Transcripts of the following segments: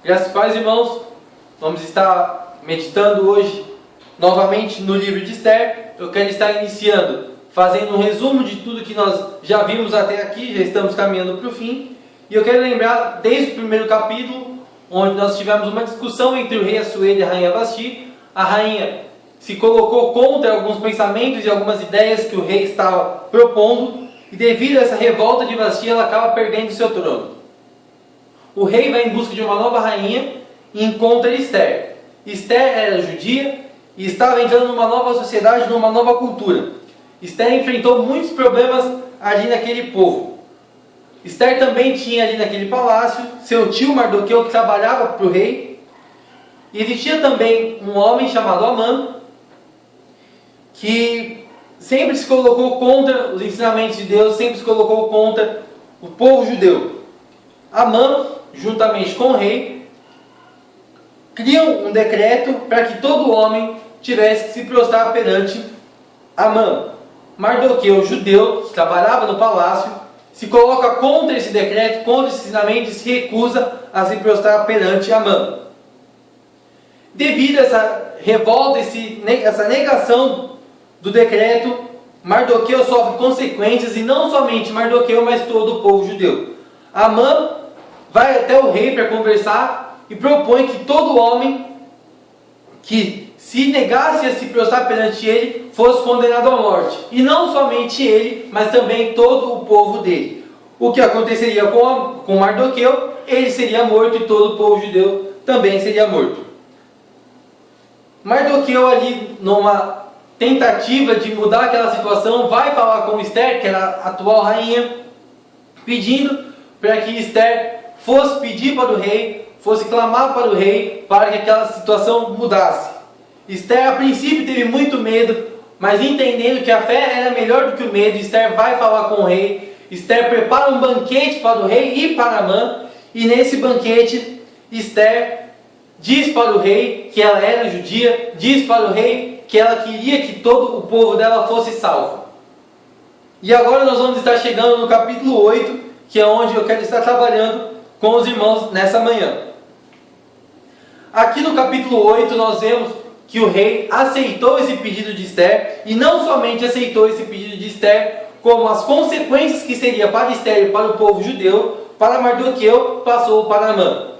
Graças a Deus, irmãos, vamos estar meditando hoje novamente no livro de Esther. Eu quero estar iniciando, fazendo um resumo de tudo que nós já vimos até aqui, já estamos caminhando para o fim. E eu quero lembrar, desde o primeiro capítulo, onde nós tivemos uma discussão entre o rei Assuero e a rainha Vasti. A rainha se colocou contra alguns pensamentos e algumas ideias que o rei estava propondo, e devido a essa revolta de Vasti, ela acaba perdendo seu trono. O rei vai em busca de uma nova rainha e encontra Esther. Esther era judia e estava entrando numa nova sociedade, numa nova cultura. Esther enfrentou muitos problemas ali naquele povo. Esther também tinha ali naquele palácio seu tio Mardoqueu, que trabalhava para o rei. E existia também um homem chamado Amã, que sempre se colocou contra os ensinamentos de Deus, sempre se colocou contra o povo judeu. Amã, juntamente com o rei, criam um decreto para que todo homem tivesse que se prostrar perante Amã. Mardoqueu, judeu, que trabalhava no palácio, se coloca contra esse decreto, contra esse ensinamento e se recusa a se prostrar perante Amã. Devido a essa revolta, essa negação do decreto, Mardoqueu sofre consequências, e não somente Mardoqueu, mas todo o povo judeu. Amã vai até o rei para conversar e propõe que todo homem que se negasse a se prostrar perante ele fosse condenado à morte. E não somente ele, mas também todo o povo dele. O que aconteceria com Mardoqueu? Ele seria morto e todo o povo judeu também seria morto. Mardoqueu, ali numa tentativa de mudar aquela situação, vai falar com Esther, que era a atual rainha, pedindo para que Esther fosse pedir para o rei, fosse clamar para o rei, para que aquela situação mudasse. Esther a princípio teve muito medo, mas entendendo que a fé era melhor do que o medo, Esther vai falar com o rei. Esther prepara um banquete para o rei e para Amã, e nesse banquete Esther diz para o rei que ela era judia, diz para o rei que ela queria que todo o povo dela fosse salvo. E agora nós vamos estar chegando no capítulo 8, que é onde eu quero estar trabalhando com os irmãos nessa manhã. Aqui no capítulo 8 nós vemos que o rei aceitou esse pedido de Esther, e não somente aceitou esse pedido de Esther, como as consequências que seria para Esther e para o povo judeu, para Mardoqueu, passou para Amã.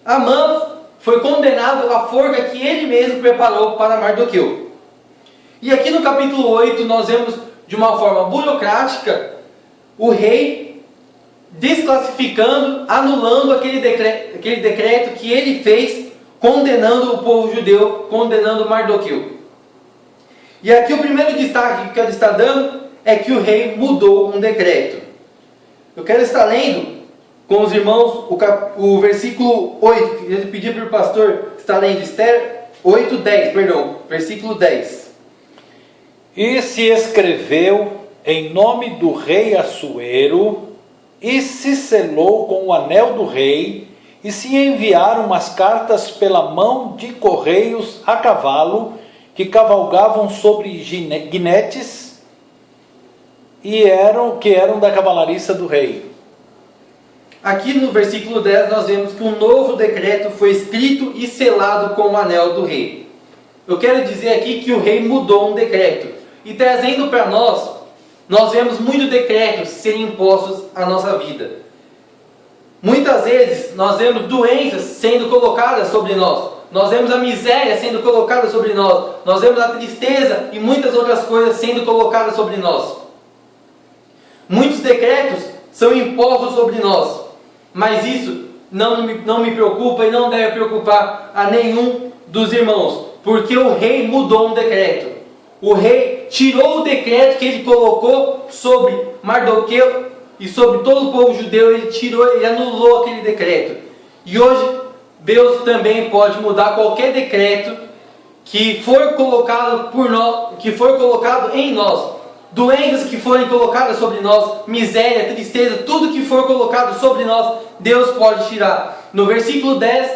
Amã foi condenado à forca que ele mesmo preparou para Mardoqueu. E aqui no capítulo 8 nós vemos de uma forma burocrática o rei desclassificando, anulando aquele decreto que ele fez, condenando o povo judeu, condenando Mardoqueu. E aqui o primeiro destaque que eu quero estar dando é que o rei mudou um decreto. Eu quero estar lendo com os irmãos o versículo 8, que eu pedi para o pastor estar lendo Esther 8:10, versículo 10. E se escreveu em nome do rei Assuero, e se selou com o anel do rei, e se enviaram umas cartas pela mão de correios a cavalo, que cavalgavam sobre guinetes, que eram da cavalariça do rei. Aqui no versículo 10 nós vemos que um novo decreto foi escrito e selado com o anel do rei. Eu quero dizer aqui que o rei mudou um decreto. E trazendo para nós vemos muitos decretos serem impostos à nossa vida. Muitas vezes nós vemos doenças sendo colocadas sobre nós. Nós vemos a miséria sendo colocada sobre nós. Nós vemos a tristeza e muitas outras coisas sendo colocadas sobre nós. Muitos decretos são impostos sobre nós. Mas isso não me preocupa e não deve preocupar a nenhum dos irmãos. Porque o rei mudou um decreto. O rei tirou o decreto que ele colocou sobre Mardoqueu e sobre todo o povo judeu. Ele anulou aquele decreto. E hoje Deus também pode mudar qualquer decreto que for colocado por nós, que for colocado em nós. Doenças que forem colocadas sobre nós, miséria, tristeza, tudo que for colocado sobre nós, Deus pode tirar. No versículo 10,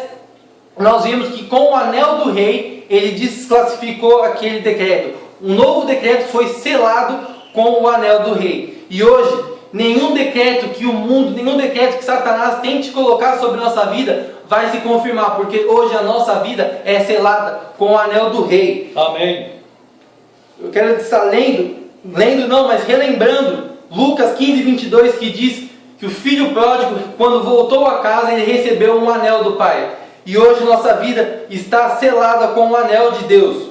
nós vimos que com o anel do rei, ele desclassificou aquele decreto. Um novo decreto foi selado com o anel do rei. E hoje, nenhum decreto que o mundo, nenhum decreto que Satanás tente colocar sobre nossa vida vai se confirmar, porque hoje a nossa vida é selada com o anel do Rei. Amém. Eu quero estar mas relembrando Lucas 15, 22, que diz que o filho pródigo, quando voltou a casa, ele recebeu um anel do Pai. E hoje nossa vida está selada com o anel de Deus.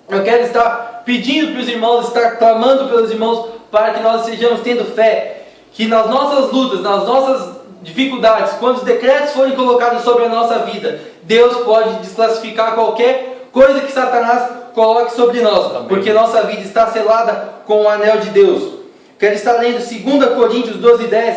Eu quero estar pedindo para os irmãos, estar clamando pelos irmãos, para que nós estejamos tendo fé, que nas nossas lutas, nas nossas dificuldades, quando os decretos forem colocados sobre a nossa vida, Deus pode desclassificar qualquer coisa que Satanás coloque sobre nós. Amém. Porque nossa vida está selada com o anel de Deus. Quero estar lendo 2 Coríntios 12:10,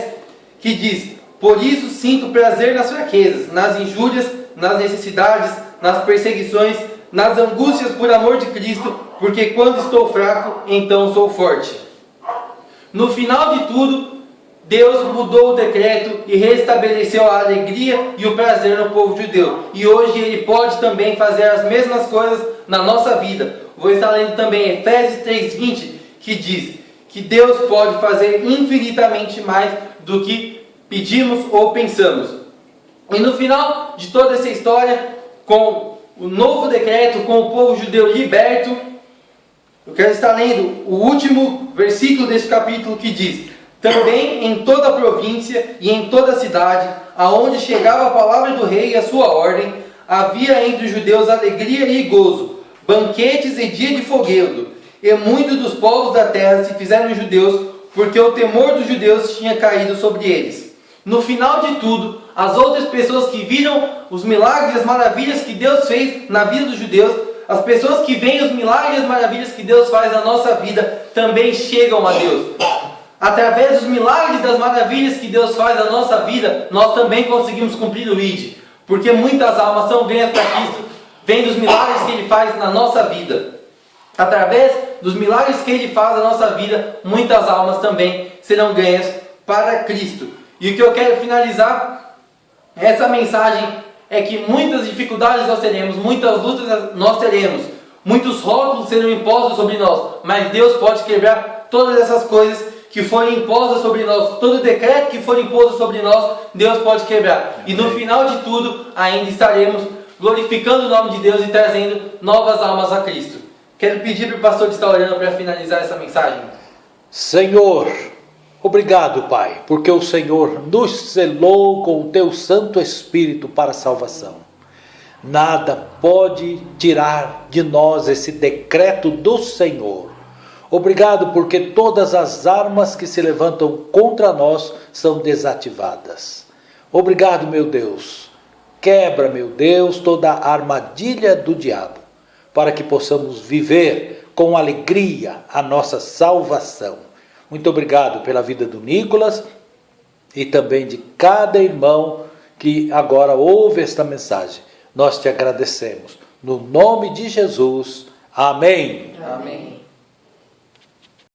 que diz: por isso sinto prazer nas fraquezas, nas injúrias, nas necessidades, nas perseguições, nas angústias por amor de Cristo, porque quando estou fraco, então sou forte. No final de tudo, Deus mudou o decreto e restabeleceu a alegria e o prazer no povo judeu. E hoje Ele pode também fazer as mesmas coisas na nossa vida. Vou estar lendo também Efésios 3:20, que diz que Deus pode fazer infinitamente mais do que pedimos ou pensamos. E no final de toda essa história, com o novo decreto, com o povo judeu liberto, eu quero estar lendo o último versículo desse capítulo, que diz: também em toda a província e em toda a cidade, aonde chegava a palavra do rei e a sua ordem, havia entre os judeus alegria e gozo, banquetes e dia de fogueiro, e muitos dos povos da terra se fizeram judeus, porque o temor dos judeus tinha caído sobre eles. No final de tudo, as outras pessoas que viram os milagres e as maravilhas que Deus fez na vida dos judeus, as pessoas que veem os milagres e as maravilhas que Deus faz na nossa vida, também chegam a Deus. Através dos milagres e das maravilhas que Deus faz na nossa vida, nós também conseguimos cumprir o ID. Porque muitas almas são ganhas para Cristo, vem dos milagres que Ele faz na nossa vida. Através dos milagres que Ele faz na nossa vida, muitas almas também serão ganhas para Cristo. E o que eu quero finalizar essa mensagem é que muitas dificuldades nós teremos, muitas lutas nós teremos, muitos rótulos serão impostos sobre nós, mas Deus pode quebrar todas essas coisas que forem impostas sobre nós, todo decreto que for imposto sobre nós, Deus pode quebrar. E no final de tudo, ainda estaremos glorificando o nome de Deus e trazendo novas almas a Cristo. Quero pedir para o pastor estar orando para finalizar essa mensagem. Senhor, obrigado, Pai, porque o Senhor nos selou com o Teu Santo Espírito para a salvação. Nada pode tirar de nós esse decreto do Senhor. Obrigado porque todas as armas que se levantam contra nós são desativadas. Obrigado, meu Deus. Quebra, meu Deus, toda a armadilha do diabo, para que possamos viver com alegria a nossa salvação. Muito obrigado pela vida do Nicolas e também de cada irmão que agora ouve esta mensagem. Nós te agradecemos. No nome de Jesus. Amém. Amém.